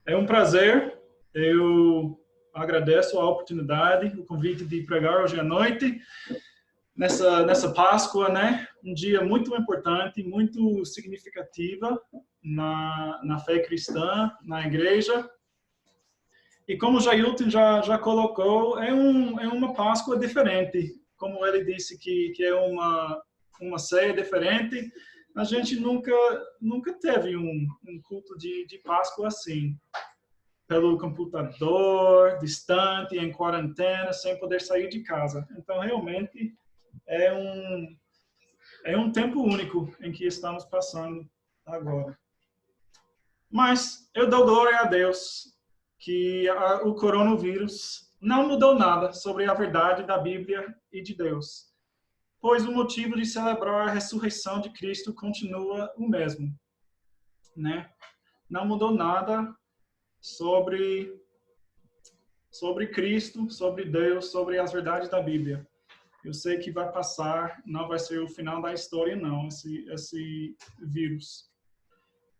É um prazer. Eu agradeço a oportunidade, o convite de pregar hoje à noite, nessa Páscoa, né? Um dia muito importante, muito significativa na fé cristã, na igreja. E como o Jailton já colocou, é uma Páscoa diferente. Como ele disse que é uma ceia diferente, a gente nunca teve um culto de Páscoa assim. Pelo computador, distante, em quarentena, sem poder sair de casa. Então, realmente, é um tempo único em que estamos passando agora. Mas eu dou glória a Deus que o coronavírus não mudou nada sobre a verdade da Bíblia e de Deus, pois o motivo de celebrar a ressurreição de Cristo continua o mesmo, né? Não mudou nada sobre Cristo, sobre Deus, sobre as verdades da Bíblia. Eu sei que vai passar, não vai ser o final da história, não, esse vírus.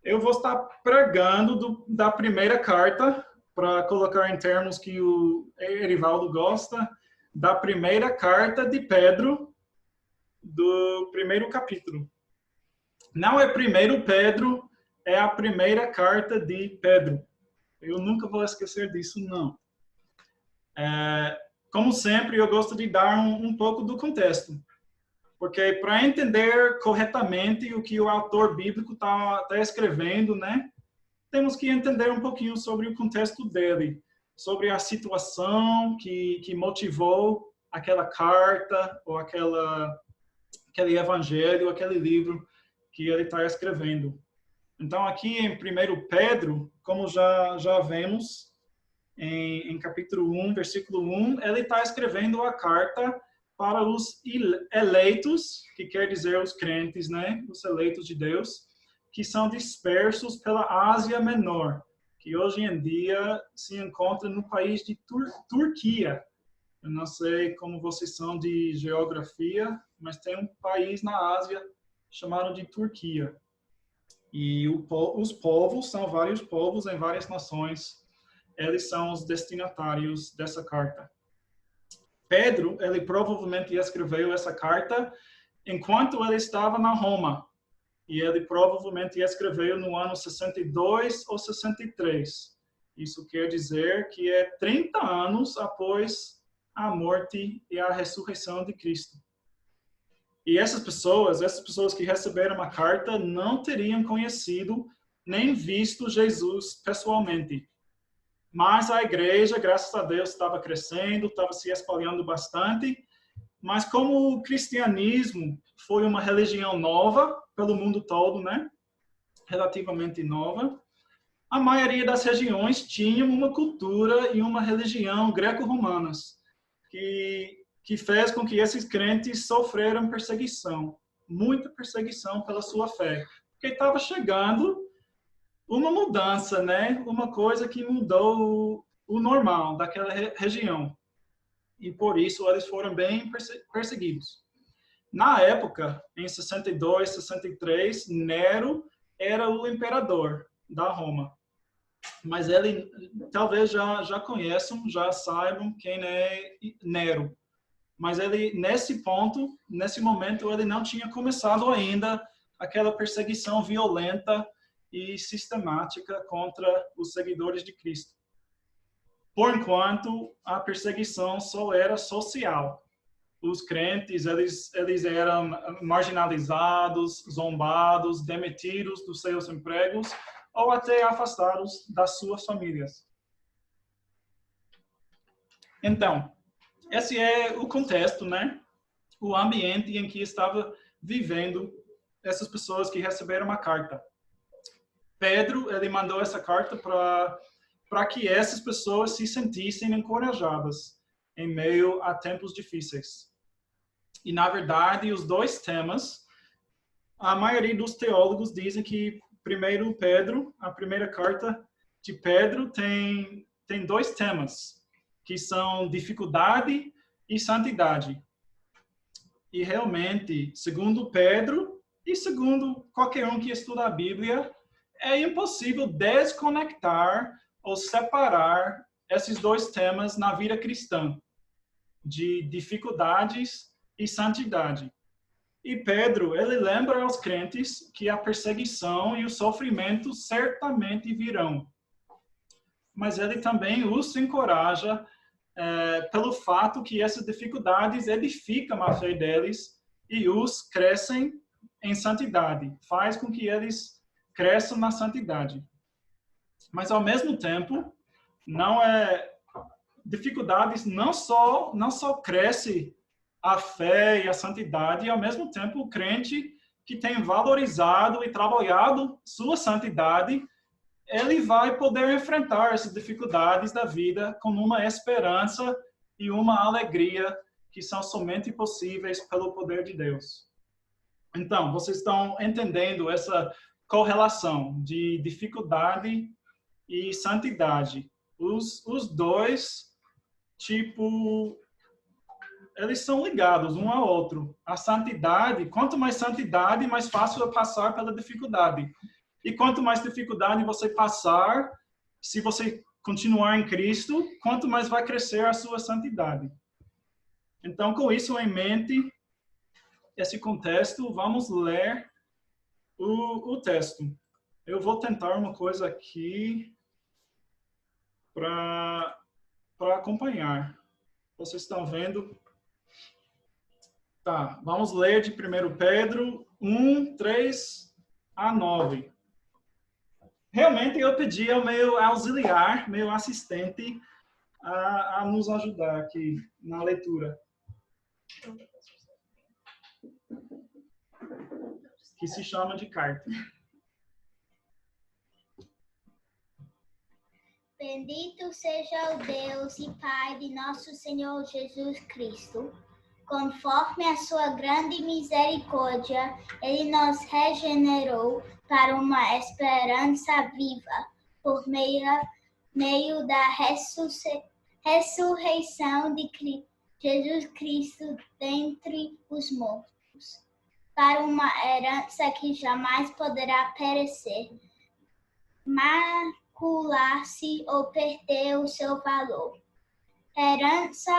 Eu vou estar pregando da primeira carta, para colocar em termos que o Erivaldo gosta, da primeira carta de Pedro, do primeiro capítulo. Não é primeiro Pedro, é a primeira carta de Pedro. Eu nunca vou esquecer disso, não. Como sempre, eu gosto de dar um pouco do contexto, porque para entender corretamente o que o autor bíblico está escrevendo, né, temos que entender um pouquinho sobre o contexto dele, sobre a situação que motivou aquela carta ou aquele evangelho, aquele livro que ele está escrevendo. Então, aqui em 1 Pedro, como já vemos, em capítulo 1, versículo 1, ele está escrevendo a carta para os eleitos, que quer dizer os crentes, né? Os eleitos de Deus, que são dispersos pela Ásia Menor, que hoje em dia se encontra no país de Turquia. Eu não sei como vocês são de geografia, mas tem um país na Ásia chamado de Turquia. E os povos são vários povos em várias nações. Eles são os destinatários dessa carta. Pedro, ele provavelmente escreveu essa carta enquanto ele estava na Roma. E ele provavelmente escreveu no ano 62 ou 63. Isso quer dizer que é 30 anos após a morte e a ressurreição de Cristo. E essas pessoas que receberam a carta, não teriam conhecido nem visto Jesus pessoalmente. Mas a igreja, graças a Deus, estava crescendo, estava se espalhando bastante. Mas como o cristianismo foi uma religião nova pelo mundo todo, né? Relativamente nova, a maioria das regiões tinham uma cultura e uma religião greco-romanas, que fez com que esses crentes sofreram perseguição, muita perseguição pela sua fé. Porque estava chegando uma mudança, né? Uma coisa que mudou o normal daquela região. E por isso eles foram bem perseguidos. Na época, em 62, 63, Nero era o imperador da Roma. Mas ele, talvez já conheçam, já saibam quem é Nero. Mas ele, nesse momento, ele não tinha começado ainda aquela perseguição violenta e sistemática contra os seguidores de Cristo. Por enquanto, a perseguição só era social. Os crentes, eles eram marginalizados, zombados, demitidos dos seus empregos ou até afastados das suas famílias. Então, esse é o contexto, né? O ambiente em que estava vivendo essas pessoas que receberam a carta. Pedro, ele mandou essa carta para que essas pessoas se sentissem encorajadas em meio a tempos difíceis. E, na verdade, os dois temas, a maioria dos teólogos dizem que a primeira carta de Pedro tem dois temas, que são dificuldade e santidade. E realmente, segundo Pedro e segundo qualquer um que estuda a Bíblia, é impossível desconectar ou separar esses dois temas na vida cristã, de dificuldades e santidade. E Pedro, ele lembra aos crentes que a perseguição e o sofrimento certamente virão. Mas ele também os encoraja pelo fato que essas dificuldades edificam a fé deles e os crescem em santidade, faz com que eles cresçam na santidade. Mas ao mesmo tempo, dificuldades não só cresce a fé e a santidade, e ao mesmo tempo o crente que tem valorizado e trabalhado sua santidade, ele vai poder enfrentar essas dificuldades da vida com uma esperança e uma alegria que são somente possíveis pelo poder de Deus. Então, vocês estão entendendo essa correlação de dificuldade e santidade. Os dois, eles são ligados um ao outro. A santidade, quanto mais santidade, mais fácil é passar pela dificuldade. E quanto mais dificuldade você passar, se você continuar em Cristo, quanto mais vai crescer a sua santidade. Então, com isso em mente, esse contexto, vamos ler o texto. Eu vou tentar uma coisa aqui para acompanhar. Vocês estão vendo? Tá, vamos ler de 1 Pedro 1, 3 a 9. Realmente eu pedi ao meu auxiliar, meu assistente, a nos ajudar aqui na leitura. Que se chama de carta. Bendito seja o Deus e Pai de nosso Senhor Jesus Cristo. Conforme a sua grande misericórdia, Ele nos regenerou para uma esperança viva, por meio da ressurreição de Jesus Cristo dentre os mortos, para uma herança que jamais poderá perecer, macular-se ou perder o seu valor. Herança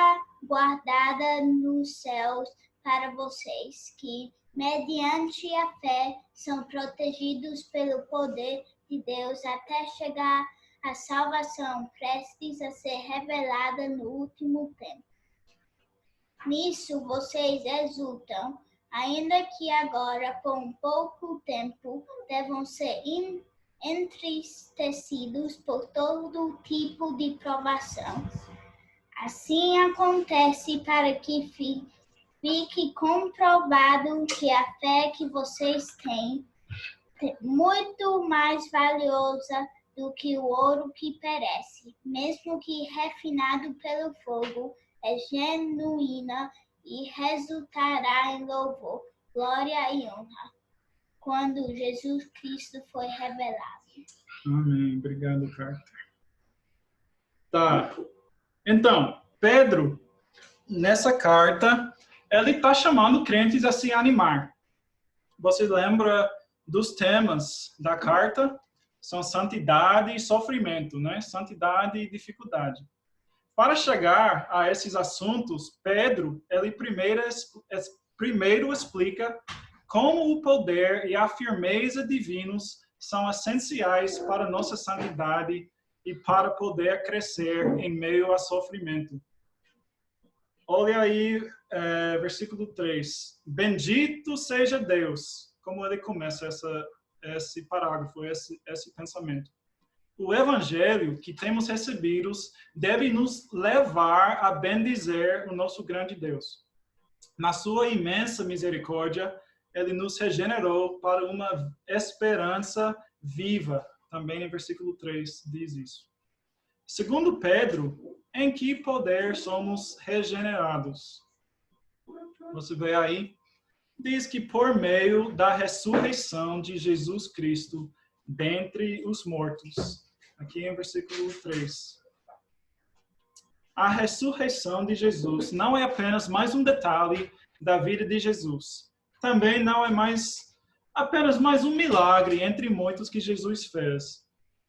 guardada nos céus para vocês, que, mediante a fé, são protegidos pelo poder de Deus até chegar à salvação prestes a ser revelada no último tempo. Nisso vocês exultam, ainda que agora, por um pouco tempo, devam ser entristecidos por todo tipo de provação. Assim acontece para que fique comprovado que a fé que vocês têm é muito mais valiosa do que o ouro que perece, mesmo que refinado pelo fogo, é genuína e resultará em louvor, glória e honra, quando Jesus Cristo foi revelado. Amém. Obrigado, Carter. Tá. Então, Pedro, nessa carta, ele está chamando crentes a se animar. Você lembra dos temas da carta? São santidade e sofrimento, né? Santidade e dificuldade. Para chegar a esses assuntos, Pedro, ele primeiro explica como o poder e a firmeza divinos são essenciais para nossa santidade e para poder crescer em meio a sofrimento. Olha aí, versículo 3. Bendito seja Deus. Como ele começa esse parágrafo, esse pensamento. O evangelho que temos recebido deve nos levar a bendizer o nosso grande Deus. Na sua imensa misericórdia, ele nos regenerou para uma esperança viva. Também em versículo 3 diz isso. Segundo Pedro, em que poder somos regenerados? Você vê aí, diz que por meio da ressurreição de Jesus Cristo dentre os mortos. Aqui em versículo 3. A ressurreição de Jesus não é apenas mais um detalhe da vida de Jesus. Também não é apenas mais um milagre entre muitos que Jesus fez.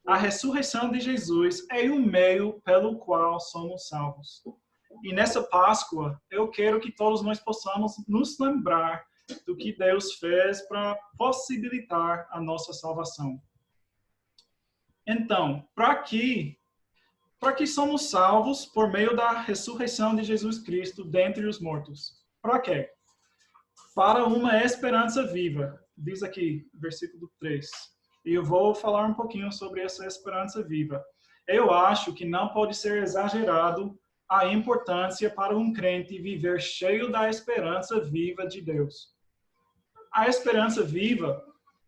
A ressurreição de Jesus é o meio pelo qual somos salvos. E nessa Páscoa, eu quero que todos nós possamos nos lembrar do que Deus fez para possibilitar a nossa salvação. Então, para que somos salvos por meio da ressurreição de Jesus Cristo dentre os mortos? Para quê? Para uma esperança viva. Diz aqui, versículo 3. E eu vou falar um pouquinho sobre essa esperança viva. Eu acho que não pode ser exagerado a importância para um crente viver cheio da esperança viva de Deus. A esperança viva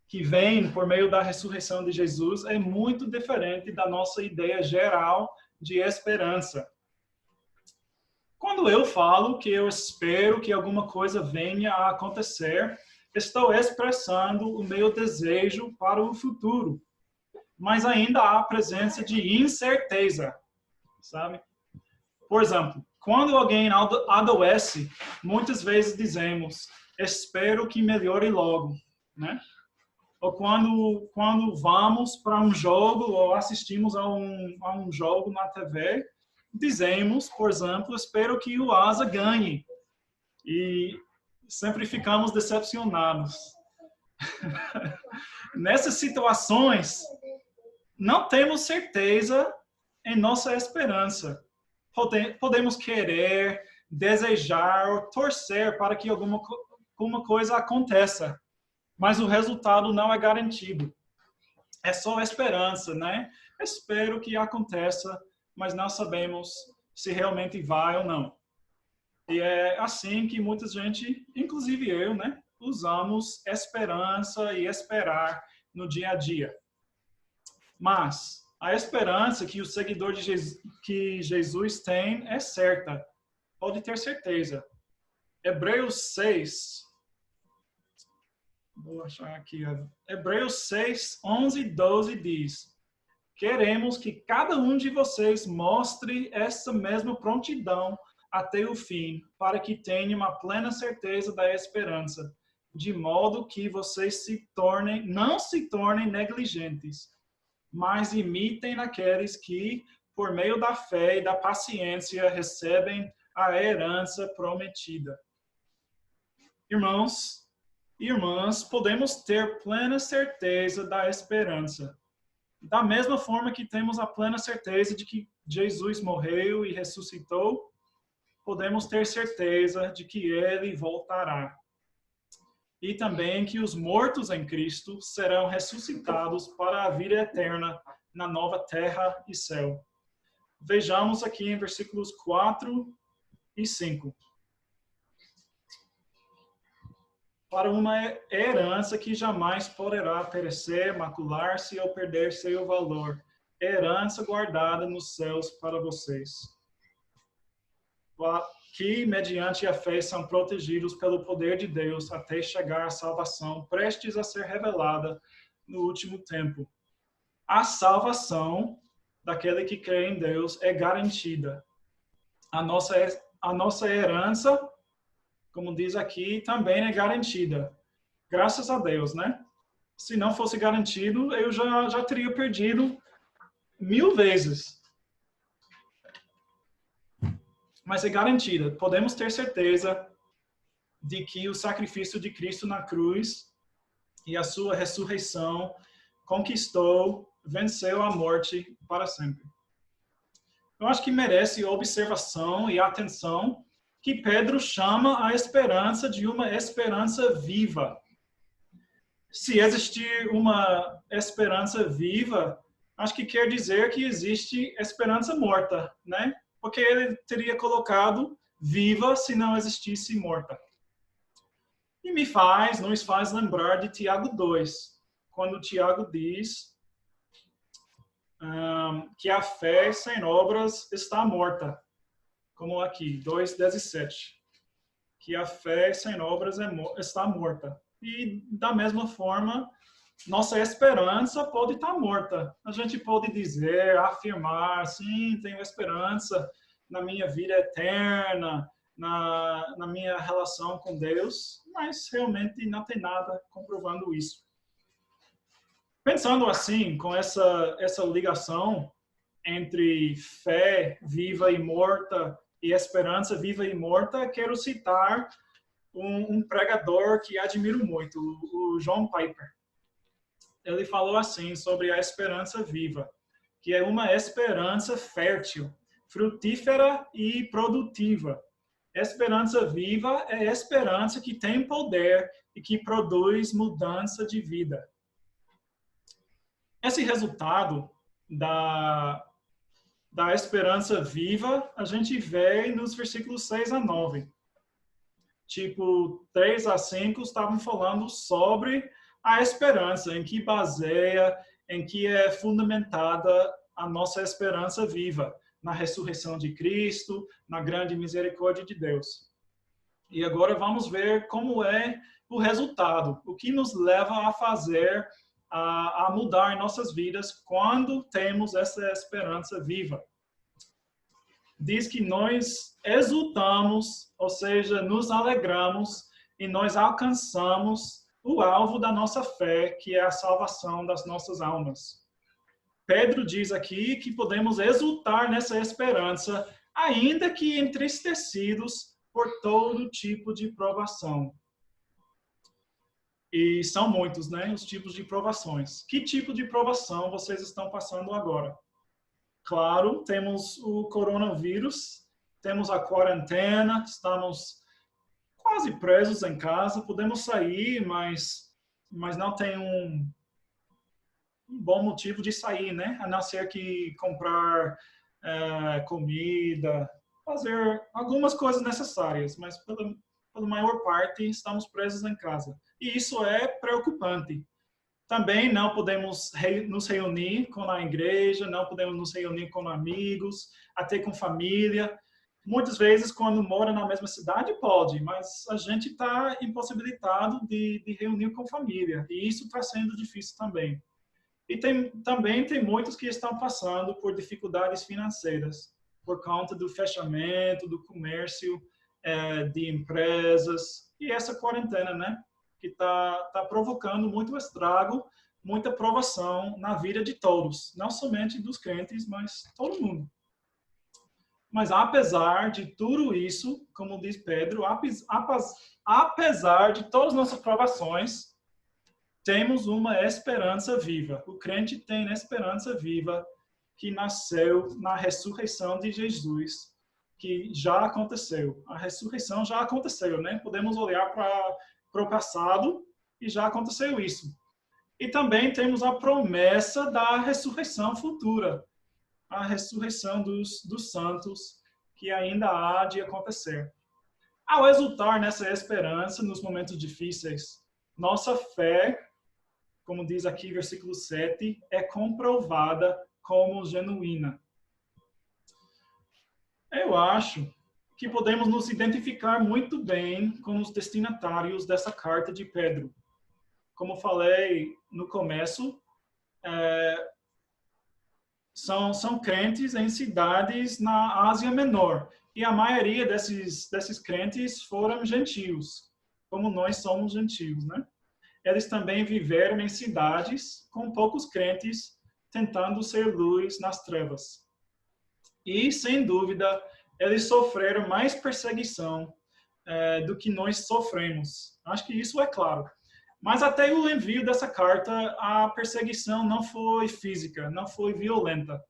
que vem por meio da ressurreição de Jesus é muito diferente da nossa ideia geral de esperança. Quando eu falo que eu espero que alguma coisa venha a acontecer, estou expressando o meu desejo para o futuro. Mas ainda há presença de incerteza, sabe? Por exemplo, quando alguém adoece, muitas vezes dizemos, espero que melhore logo, né? Ou quando vamos para um jogo ou assistimos a um jogo na TV, dizemos, por exemplo, espero que o Asa ganhe. E sempre ficamos decepcionados. Nessas situações, não temos certeza em nossa esperança. Podemos querer, desejar ou torcer para que alguma coisa aconteça, mas o resultado não é garantido. É só esperança, né? Espero que aconteça, mas não sabemos se realmente vai ou não. E é assim que muita gente, inclusive eu, né, usamos esperança e esperar no dia a dia. Mas a esperança que o seguidor de Jesus tem é certa. Pode ter certeza. Hebreus 6, vou achar aqui. Hebreus 6, 11 e 12 diz: queremos que cada um de vocês mostre essa mesma prontidão até o fim, para que tenham uma plena certeza da esperança, de modo que vocês não se tornem negligentes, mas imitem aqueles que, por meio da fé e da paciência, recebem a herança prometida. Irmãos e irmãs, podemos ter plena certeza da esperança. Da mesma forma que temos a plena certeza de que Jesus morreu e ressuscitou, podemos ter certeza de que ele voltará. E também que os mortos em Cristo serão ressuscitados para a vida eterna na nova terra e céu. Vejamos aqui em versículos 4 e 5. Para uma herança que jamais poderá perecer, macular-se ou perder seu valor. Herança guardada nos céus para vocês, que, mediante a fé, são protegidos pelo poder de Deus até chegar à salvação, prestes a ser revelada no último tempo. A salvação daquele que crê em Deus é garantida. A nossa herança, como diz aqui, também é garantida. Graças a Deus, né? Se não fosse garantido, eu já teria perdido 1000 vezes. Mas é garantida. Podemos ter certeza de que o sacrifício de Cristo na cruz e a sua ressurreição venceu a morte para sempre. Eu acho que merece observação e atenção que Pedro chama a esperança de uma esperança viva. Se existir uma esperança viva, acho que quer dizer que existe esperança morta, né? Porque ele teria colocado viva se não existisse morta. E nos faz lembrar de Tiago 2, quando Tiago diz que a fé sem obras está morta. Como aqui, 2:17. Que a fé sem obras está morta. E da mesma forma, nossa esperança pode estar morta. A gente pode dizer, afirmar, sim, tenho esperança na minha vida eterna, na minha relação com Deus, mas realmente não tem nada comprovando isso. Pensando assim, com essa ligação entre fé viva e morta e esperança viva e morta, quero citar um pregador que admiro muito, o John Piper. Ele falou assim sobre a esperança viva, que é uma esperança fértil, frutífera e produtiva. Esperança viva é esperança que tem poder e que produz mudança de vida. Esse resultado da esperança viva, a gente vê nos versículos 6 a 9. Tipo, 3 a 5 estavam falando sobre a esperança, em que baseia, em que é fundamentada a nossa esperança viva, na ressurreição de Cristo, na grande misericórdia de Deus. E agora vamos ver como é o resultado, o que nos leva a fazer, a mudar nossas vidas quando temos essa esperança viva. Diz que nós exultamos, ou seja, nos alegramos e nós alcançamos o alvo da nossa fé, que é a salvação das nossas almas. Pedro diz aqui que podemos exultar nessa esperança, ainda que entristecidos por todo tipo de provação. E são muitos, né, os tipos de provações. Que tipo de provação vocês estão passando agora? Claro, temos o coronavírus, temos a quarentena, estamos quase presos em casa, podemos sair, mas não tem um bom motivo de sair, né? A não ser que comprar comida, fazer algumas coisas necessárias, mas pela maior parte estamos presos em casa. E isso é preocupante. Também não podemos nos reunir com a igreja, não podemos nos reunir com amigos, até com família. Muitas vezes, quando mora na mesma cidade, pode, mas a gente está impossibilitado de reunir com família. E isso está sendo difícil também. E também tem muitos que estão passando por dificuldades financeiras, por conta do fechamento, do comércio, de empresas. E essa quarentena, né? Que está provocando muito estrago, muita provação na vida de todos, não somente dos crentes, mas todo mundo. Mas apesar de tudo isso, como diz Pedro, apesar de todas as nossas provações, temos uma esperança viva. O crente tem a esperança viva que nasceu na ressurreição de Jesus, que já aconteceu. A ressurreição já aconteceu, né? Podemos olhar para o passado e já aconteceu isso. E também temos a promessa da ressurreição futura, a ressurreição dos santos, que ainda há de acontecer. Ao exultar nessa esperança nos momentos difíceis, nossa fé, como diz aqui versículo 7, é comprovada como genuína. Eu acho que podemos nos identificar muito bem com os destinatários dessa carta de Pedro. Como falei no começo, são crentes em cidades na Ásia Menor. E a maioria desses crentes foram gentios, como nós somos gentios, né? Eles também viveram em cidades com poucos crentes tentando ser luz nas trevas. E, sem dúvida, eles sofreram mais perseguição do que nós sofremos. Acho que isso é claro. Mas até o envio dessa carta, a perseguição não foi física, não foi violenta.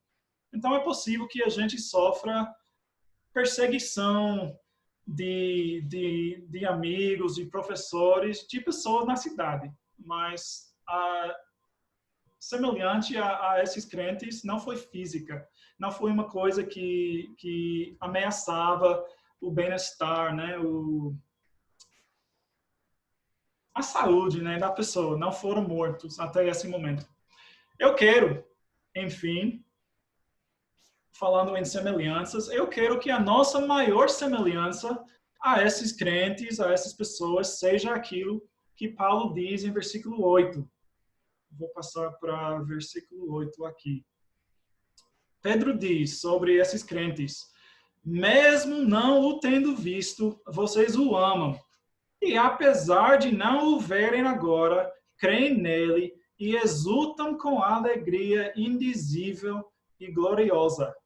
Então é possível que a gente sofra perseguição de amigos, de professores, de pessoas na cidade. Mas semelhante a esses crentes, não foi física. Não foi uma coisa que ameaçava o bem-estar, né? A saúde, né, da pessoa. Não foram mortos até esse momento. Eu quero, enfim, falando em semelhanças, eu quero que a nossa maior semelhança a esses crentes, a essas pessoas, seja aquilo que Paulo diz em versículo 8. Vou passar para versículo 8 aqui. Pedro diz sobre esses crentes: mesmo não o tendo visto, vocês o amam. E apesar de não o verem agora, creem nele e exultam com alegria indizível e gloriosa.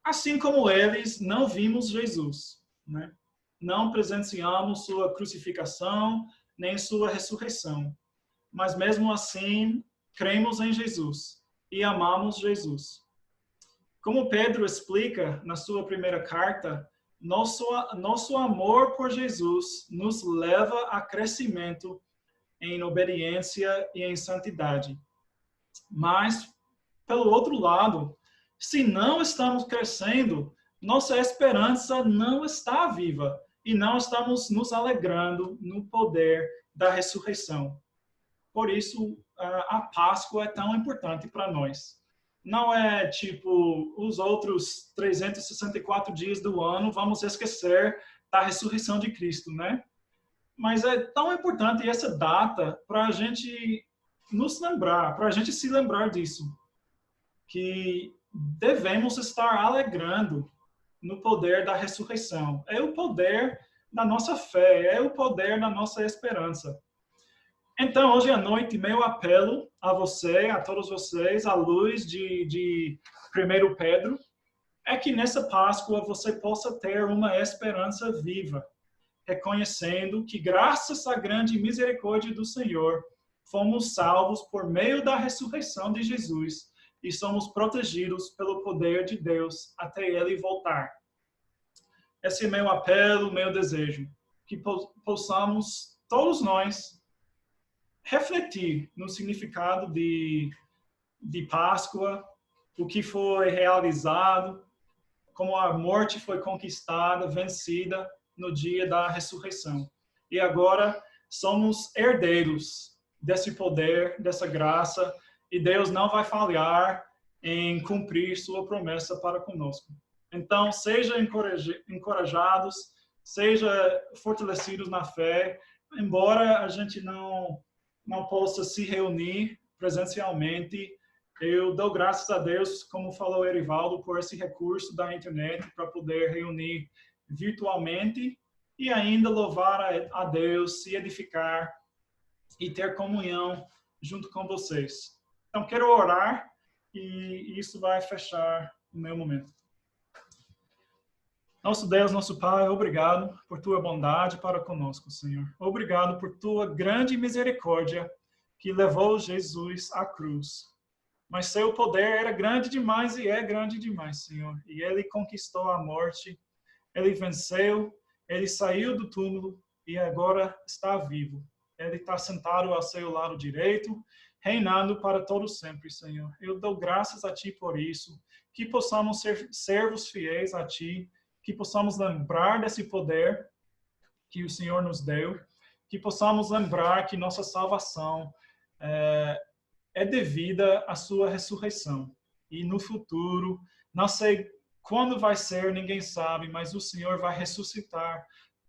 Assim como eles, não vimos Jesus, né? Não presenciamos sua crucificação, nem sua ressurreição. Mas mesmo assim, cremos em Jesus e amamos Jesus. Como Pedro explica na sua primeira carta, nosso amor por Jesus nos leva a crescimento em obediência e em santidade. Mas, pelo outro lado, se não estamos crescendo, nossa esperança não está viva e não estamos nos alegrando no poder da ressurreição. Por isso, a Páscoa é tão importante para nós. Não é tipo os outros 364 dias do ano, vamos esquecer da ressurreição de Cristo, né? Mas é tão importante essa data para a gente nos lembrar, para a gente se lembrar disso, que devemos estar alegrando no poder da ressurreição. É o poder da nossa fé, é o poder da nossa esperança. Então, hoje à noite, meu apelo a você, a todos vocês, à luz de 1 Pedro, é que nessa Páscoa você possa ter uma esperança viva, reconhecendo que, graças à grande misericórdia do Senhor, fomos salvos por meio da ressurreição de Jesus e somos protegidos pelo poder de Deus até Ele voltar. Esse é meu apelo, meu desejo, que possamos, todos nós, refletir no significado de Páscoa, o que foi realizado, como a morte foi conquistada, vencida no dia da ressurreição. E agora somos herdeiros desse poder, dessa graça, e Deus não vai falhar em cumprir sua promessa para conosco. Então, sejam encorajados, sejam fortalecidos na fé, embora a gente não possa se reunir presencialmente. Eu dou graças a Deus, como falou Erivaldo, por esse recurso da internet para poder reunir virtualmente e ainda louvar a Deus, se edificar e ter comunhão junto com vocês. Então, quero orar e isso vai fechar o meu momento. Nosso Deus, nosso Pai, obrigado por tua bondade para conosco, Senhor. Obrigado por tua grande misericórdia que levou Jesus à cruz. Mas seu poder era grande demais e é grande demais, Senhor. E ele conquistou a morte, ele venceu, ele saiu do túmulo e agora está vivo. Ele está sentado ao seu lado direito, reinando para todo sempre, Senhor. Eu dou graças a Ti por isso, que possamos ser servos fiéis a Ti, que possamos lembrar desse poder que o Senhor nos deu, que possamos lembrar que nossa salvação é devida à sua ressurreição. E no futuro, não sei quando vai ser, ninguém sabe, mas o Senhor vai ressuscitar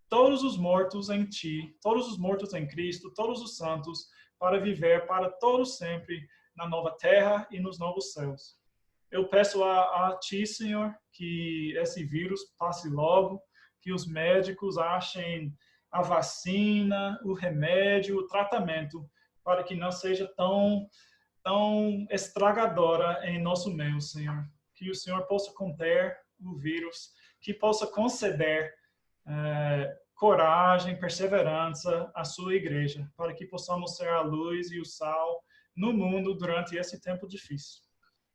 todos os mortos em Ti, todos os mortos em Cristo, todos os santos, para viver para todos sempre na nova terra e nos novos céus. Eu peço a Ti, Senhor, que esse vírus passe logo, que os médicos achem a vacina, o remédio, o tratamento, para que não seja tão estragadora em nosso meio, Senhor. Que o Senhor possa conter o vírus, que possa conceder coragem, perseverança à sua igreja, para que possamos ser a luz e o sal no mundo durante esse tempo difícil.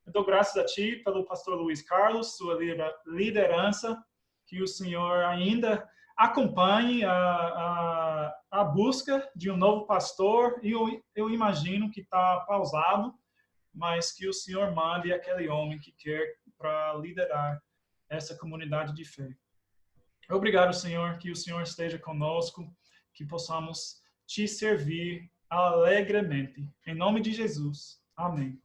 Eu dou graças a Ti pelo pastor Luiz Carlos, sua liderança, que o Senhor ainda acompanhe a busca de um novo pastor, e eu imagino que está pausado, mas que o Senhor mande aquele homem que quer para liderar essa comunidade de fé. Obrigado, Senhor, que o Senhor esteja conosco, que possamos Te servir alegremente. Em nome de Jesus. Amém.